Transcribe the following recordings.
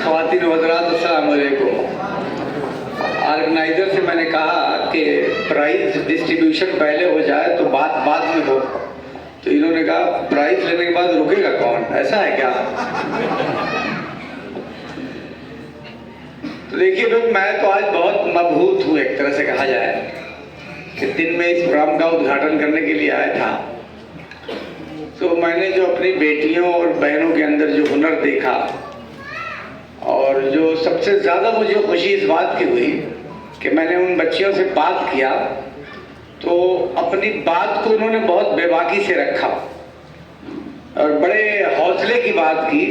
ख़वातीन व हज़रात, अस्सलाम वालेकुम। ऑर्गेनाइज़र से मैंने कहा कि प्राइज़ डिस्ट्रीब्यूशन पहले हो जाए तो बात बाद में हो, तो इन्होंने कहा प्राइज़ लेने के बाद रुकेगा कौन, ऐसा है क्या? तो देखिए लोग, मैं तो आज बहुत मबहूत हूँ, एक तरह से कहा जाए कि दिन में इस प्रोग्राम का उद्घाटन करने के लिए आया था। तो मैंने जो अपनी बेटियों और बहनों के अंदर जो हुनर देखा, और जो सबसे ज़्यादा मुझे खुशी इस बात की हुई कि मैंने उन बच्चियों से बात किया तो अपनी बात को उन्होंने बहुत बेबाकी से रखा और बड़े हौसले की बात की।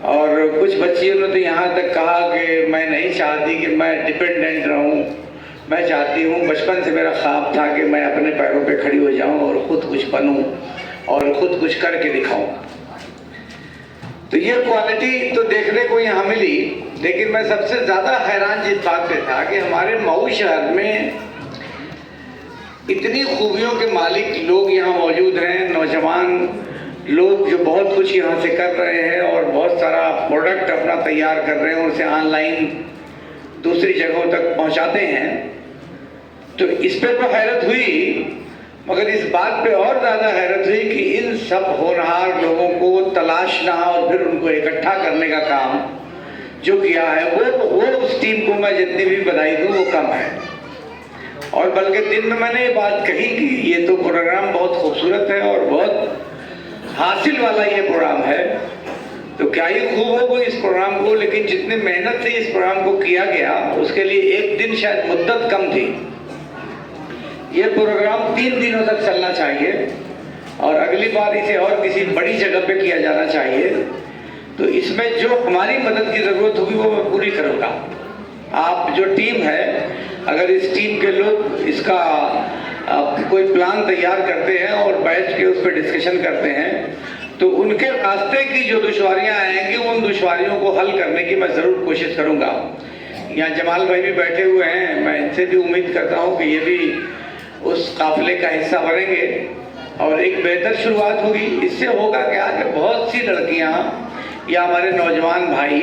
और कुछ बच्चियों ने तो यहाँ तक कहा कि मैं नहीं चाहती कि मैं डिपेंडेंट रहूँ, मैं चाहती हूँ, बचपन से मेरा ख्वाब था कि मैं अपने पैरों पे खड़ी हो जाऊँ और ख़ुद कुछ बनूँ और ख़ुद कुछ करके दिखाऊँ। तो ये क्वालिटी तो देखने को यहाँ मिली, लेकिन मैं सबसे ज़्यादा हैरान जिस बात पे था कि हमारे मऊ शहर में इतनी खूबियों के मालिक लोग यहाँ मौजूद हैं, नौजवान लोग जो बहुत कुछ यहाँ से कर रहे हैं और बहुत सारा प्रोडक्ट अपना तैयार कर रहे हैं और उसे ऑनलाइन दूसरी जगहों तक पहुँचाते हैं। तो इस पर तो हैरत हुई, मगर इस बात पे और ज़्यादा हैरत हुई कि इन सब होनहार लोगों को तलाशना और फिर उनको इकट्ठा करने का काम जो किया है वो उस टीम को मैं जितनी भी बधाई दूँ वो कम है। और बल्कि दिन में मैंने ये बात कही कि ये तो प्रोग्राम बहुत खूबसूरत है और बहुत हासिल वाला ये प्रोग्राम है, तो क्या ही खूब हो वो इस प्रोग्राम को, लेकिन जितने मेहनत से इस प्रोग्राम को किया गया उसके लिए एक दिन शायद मुद्दत कम थी। ये प्रोग्राम 3 दिनों तक चलना चाहिए और अगली बार इसे और किसी बड़ी जगह पे किया जाना चाहिए। तो इसमें जो हमारी मदद की ज़रूरत होगी वो मैं पूरी करूँगा। आप जो टीम है, अगर इस टीम के लोग इसका कोई प्लान तैयार करते हैं और बैठ के उस पर डिस्कशन करते हैं तो उनके रास्ते की जो दुश्वारियाँ आएंगी उन दुश्वारियों को हल करने की मैं ज़रूर कोशिश करूँगा। यहाँ जमाल भाई भी बैठे हुए हैं, मैं इनसे भी उम्मीद करता हूँ कि ये भी उस काफिले का हिस्सा बनेंगे और एक बेहतर शुरुआत होगी। इससे होगा क्या कि बहुत सी लड़कियां या हमारे नौजवान भाई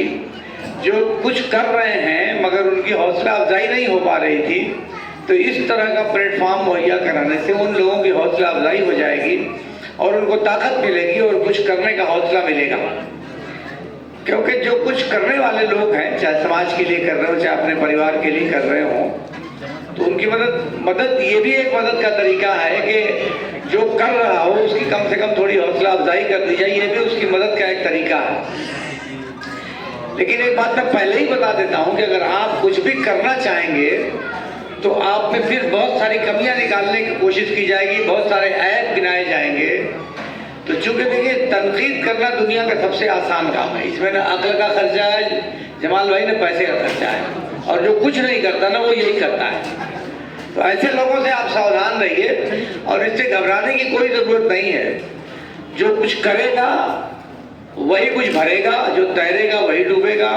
जो कुछ कर रहे हैं मगर उनकी हौसला अफजाई नहीं हो पा रही थी, तो इस तरह का प्लेटफॉर्म मुहैया कराने से उन लोगों की हौसला अफजाई हो जाएगी और उनको ताकत मिलेगी और कुछ करने का हौसला मिलेगा। क्योंकि जो कुछ करने वाले लोग हैं, चाहे समाज के लिए कर रहे हो चाहे अपने परिवार के लिए कर रहे हो, तो उनकी मदद ये भी एक मदद का तरीका है कि जो कर रहा हो उसकी कम से कम थोड़ी हौसला अफजाई कर दी जाए, ये भी उसकी मदद का एक तरीका है। लेकिन एक बात मैं पहले ही बता देता हूँ कि अगर आप कुछ भी करना चाहेंगे तो आप में फिर बहुत सारी कमियां निकालने की कोशिश की जाएगी, बहुत सारे ऐप गिनाए जाएंगे। तो चूंकि देखिए, तनकीद करना दुनिया का सबसे आसान काम है, इसमें ना अक्ल का खर्चा है, जमाल भाई ने पैसे का खर्चा है, और जो कुछ नहीं करता ना वो यही करता है। तो ऐसे लोगों से आप सावधान रहिए और इससे घबराने की कोई ज़रूरत नहीं है। जो कुछ करेगा वही कुछ भरेगा, जो तैरेगा वही डूबेगा,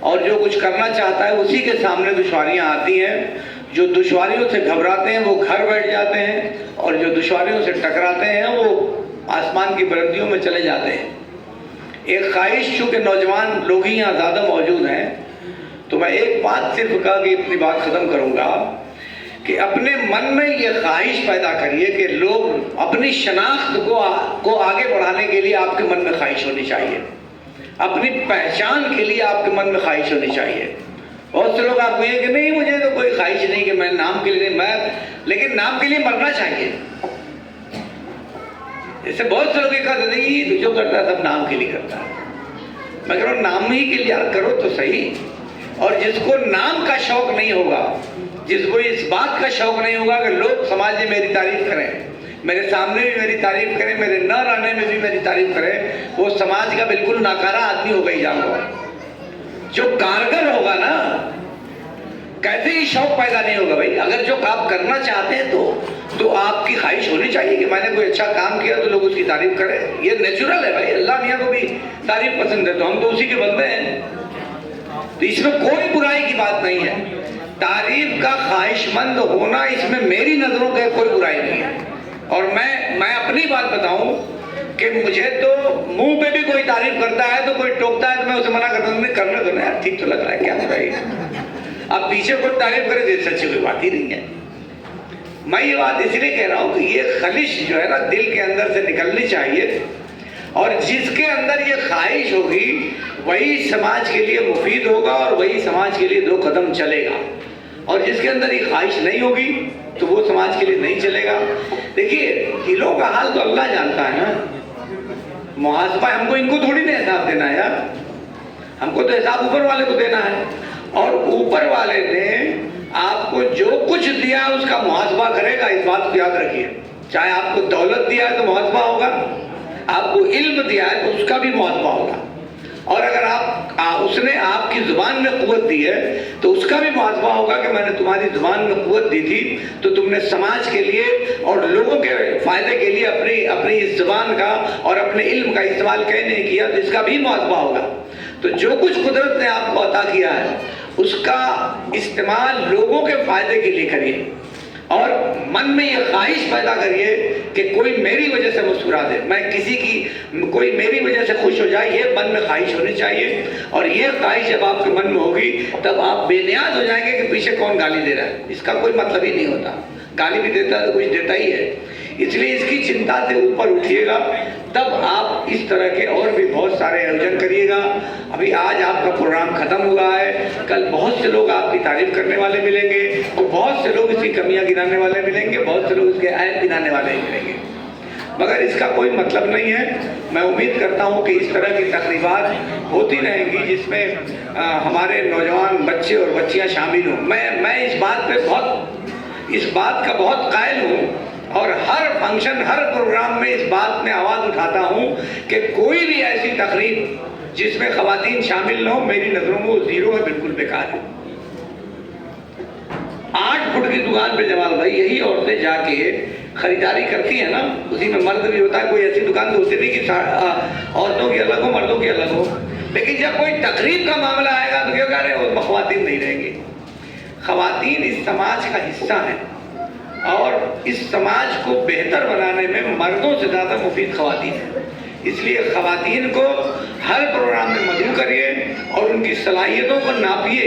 और जो कुछ करना चाहता है उसी के सामने दुश्वारियां आती हैं। जो दुश्वारियों से घबराते हैं वो घर बैठ जाते हैं और जो दुश्वारियों से टकराते हैं वो आसमान की बुलंदियों में चले जाते हैं। एक ख्वाहिश, चूँकि नौजवान लोग ही यहाँ ज़्यादा मौजूद हैं, तो मैं एक बात सिर्फ कहा कि अपनी बात ख़त्म करूँगा कि अपने मन में ये ख्वाहिश पैदा करिए कि लोग अपनी शनाख्त को आगे बढ़ाने के लिए आपके मन में ख्वाहिश होनी चाहिए, अपनी पहचान के लिए आपके मन में ख्वाहिश होनी चाहिए। बहुत से लोग आप कहें कि नहीं मुझे तो कोई ख्वाहिश नहीं कि मैं नाम के लिए नहीं, लेकिन नाम के लिए मरना चाहिए। जैसे बहुत से लोग ये कहते नहीं जो करता है सब नाम के लिए करता है, मैं कह रहा हूँ नाम ही के लिए यार करो तो सही। और जिसको नाम का शौक नहीं होगा, जिसको इस बात का शौक नहीं होगा कि लोग समाज में मेरी तारीफ करें, मेरे सामने भी मेरी तारीफ करें, मेरे न रहने में भी मेरी तारीफ करें, वो समाज का बिल्कुल नाकारा आदमी होगा ही जानवर। जो कारगर होगा ना, कैसे ही शौक पैदा नहीं होगा भाई। अगर जो आप करना चाहते हैं तो आपकी ख्वाहिश होनी चाहिए कि मैंने कोई अच्छा काम किया तो लोग उसकी तारीफ करें। ये नेचुरल है भाई, अल्लाह मियाँ को भी तारीफ पसंद है, तो हम तो उसी के बंदे हैं, तो इसमें कोई बुराई की बात नहीं है। तारीफ का ख्वाहिशमंद होना, इसमें मेरी नजरों में कोई बुराई नहीं है। और मैं अपनी बात बताऊं कि मुझे तो मुंह पे भी कोई तारीफ करता है तो कोई टोकता है तो मैं उसे मना करता हूँ, करने दो ना यार, ठीक तो लग रहा है, क्या हो रहा है। अब पीछे को तारीफ करे दे, सच्ची कोई बात ही नहीं है। मैं ये बात इसलिए कह रहा हूँ कि ये खलिश जो है ना दिल के अंदर से निकलनी चाहिए, और जिसके अंदर ये ख्वाहिश होगी वही समाज के लिए मुफीद होगा और वही समाज के लिए 2 कदम चलेगा। और जिसके अंदर ये ख्वाहिश नहीं होगी तो वो समाज के लिए नहीं चलेगा। देखिए दिलों का हाल तो अल्लाह जानता है ना, मुहासबा हमको इनको थोड़ी ना हिसाब देना है यार, हमको तो हिसाब ऊपर वाले को देना है। और ऊपर वाले ने आपको जो कुछ दिया उसका मुहासबा करेगा, इस बात को याद रखिए। चाहे आपको दौलत दिया है तो मुहासबा होगा, आपको इल्म दिया है तो उसका भी मुहासबा होगा, और अगर उसने आपकी जुबान में कुव्वत दी है तो उसका भी मुहासबा होगा कि मैंने तुम्हारी जुबान में कुव्वत दी थी तो तुमने समाज के लिए और लोगों के फायदे के लिए अपनी इस जुबान का और अपने इल्म का इस्तेमाल क्यों नहीं किया, तो इसका भी मुहासबा होगा। तो जो कुछ कुदरत ने आपको अता किया है उसका इस्तेमाल लोगों के फायदे के लिए करिए, और मन में ये ख्वाहिश पैदा करिए कि कोई मेरी वजह से मुस्कुरा दे, मैं किसी की, कोई मेरी वजह से खुश हो जाए, ये मन में ख्वाहिश होनी चाहिए। और ये ख्वाहिश जब आपके मन में होगी तब आप बेनियाज हो जाएंगे कि पीछे कौन गाली दे रहा है, इसका कोई मतलब ही नहीं होता। गाली भी देता है तो कुछ देता ही है, इसलिए इसकी चिंता से ऊपर उठिएगा, तब आप इस तरह के और भी बहुत सारे आयोजन करिएगा। अभी आज आपका प्रोग्राम खत्म हुआ है, कल बहुत से लोग आपकी तारीफ करने वाले मिलेंगे, तो बहुत से लोग इसकी कमियां गिनाने वाले मिलेंगे, बहुत से लोग इसके ऐब गिनाने वाले मिलेंगे, मगर इसका कोई मतलब नहीं है। मैं उम्मीद करता हूं कि इस तरह की तकरीबात होती रहेंगी जिसमें हमारे नौजवान बच्चे और बच्चियां शामिल हों। मैं इस बात का बहुत कायल हूँ, और हर फंक्शन, हर प्रोग्राम में इस बात में आवाज़ उठाता हूँ कि कोई भी ऐसी तकरीब जिसमें ख़वातीन शामिल न हो, मेरी नज़रों में वो ज़ीरो है, बिल्कुल बेकार है। 8 फुट की दुकान पे जमाल भाई यही औरतें जाके खरीदारी करती हैं ना, उसी में मर्द भी होता है, कोई ऐसी दुकान तो होती नहीं कि औरतों की अलग हो मर्दों की अलग हो, लेकिन जब कोई तकरीब का मामला आएगा तो क्या कह रहे हैं, वो ख़वातीन नहीं रहेंगे। ख़वातीन इस समाज का हिस्सा हैं, और इस समाज को बेहतर बनाने में मर्दों से ज़्यादा मुफीद ख़वातीन है। इसलिए ख़वातीन को हर प्रोग्राम में मदऊ करिए और उनकी सलाहियतों को नापिए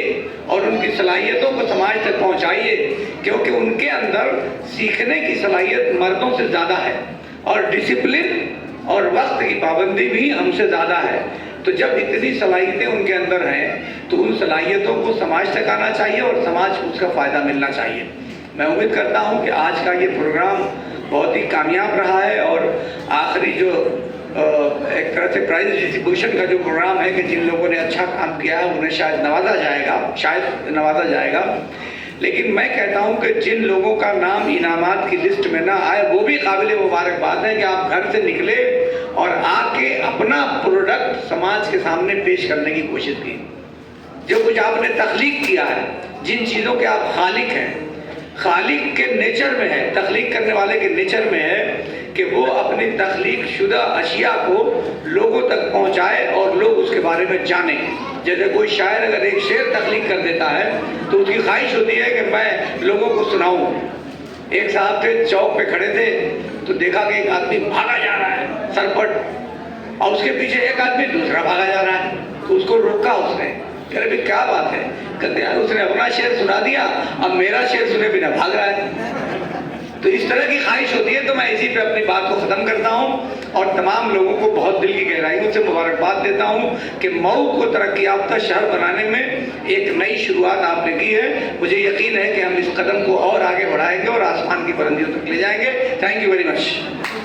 और उनकी सलाहियतों को समाज तक पहुंचाइए, क्योंकि उनके अंदर सीखने की सलाहियत मर्दों से ज़्यादा है, और डिसिप्लिन और वक्त की पाबंदी भी हमसे ज़्यादा है। तो जब इतनी सलाहियतें उनके अंदर हैं तो उन सलाहियतों को समाज तक आना चाहिए और समाज को उसका फ़ायदा मिलना चाहिए। मैं उम्मीद करता हूं कि आज का ये प्रोग्राम बहुत ही कामयाब रहा है, और आखिरी जो एक तरह से प्राइज डिस्ट्रीब्यूशन का जो प्रोग्राम है कि जिन लोगों ने अच्छा काम किया है उन्हें शायद नवाजा जाएगा। लेकिन मैं कहता हूं कि जिन लोगों का नाम इनामात की लिस्ट में ना आए वो भी काबिल मुबारकबाद है कि आप घर से निकले और आके अपना प्रोडक्ट समाज के सामने पेश करने की कोशिश की। जो कुछ आपने तख्लीक किया है, जिन चीज़ों के आप खालिक हैं, खालिक के नेचर में है, तख्लीक करने वाले के नेचर में है कि वो अपनी तख्लीक शुदा अशिया को लोगों तक पहुंचाए और लोग उसके बारे में जाने। जैसे कोई शायर अगर एक शेर तख्लीक कर देता है तो उसकी ख्वाहिश होती है कि मैं लोगों को सुनाऊं। एक साहब थे, चौक पे खड़े थे तो देखा कि एक आदमी भागा जा रहा है सरपट, और उसके पीछे एक आदमी दूसरा भागा जा रहा है, तो उसको रोका उसने। कह रहे क्या बात है? कहते यार उसने अपना शेर सुना दिया, अब मेरा शेर सुने बिना भाग रहा है। तो इस तरह की ख्वाहिश होती है। तो मैं इसी पे अपनी बात को ख़त्म करता हूँ और तमाम लोगों को बहुत दिल की गहराइयों से मुबारकबाद देता हूँ कि मऊ को तरक्की याफ्ता शहर बनाने में एक नई शुरुआत आपने की है। मुझे यकीन है कि हम इस कदम को और आगे बढ़ाएंगे और आसमान की बुलंदियों तक ले जाएंगे। Thank you very much.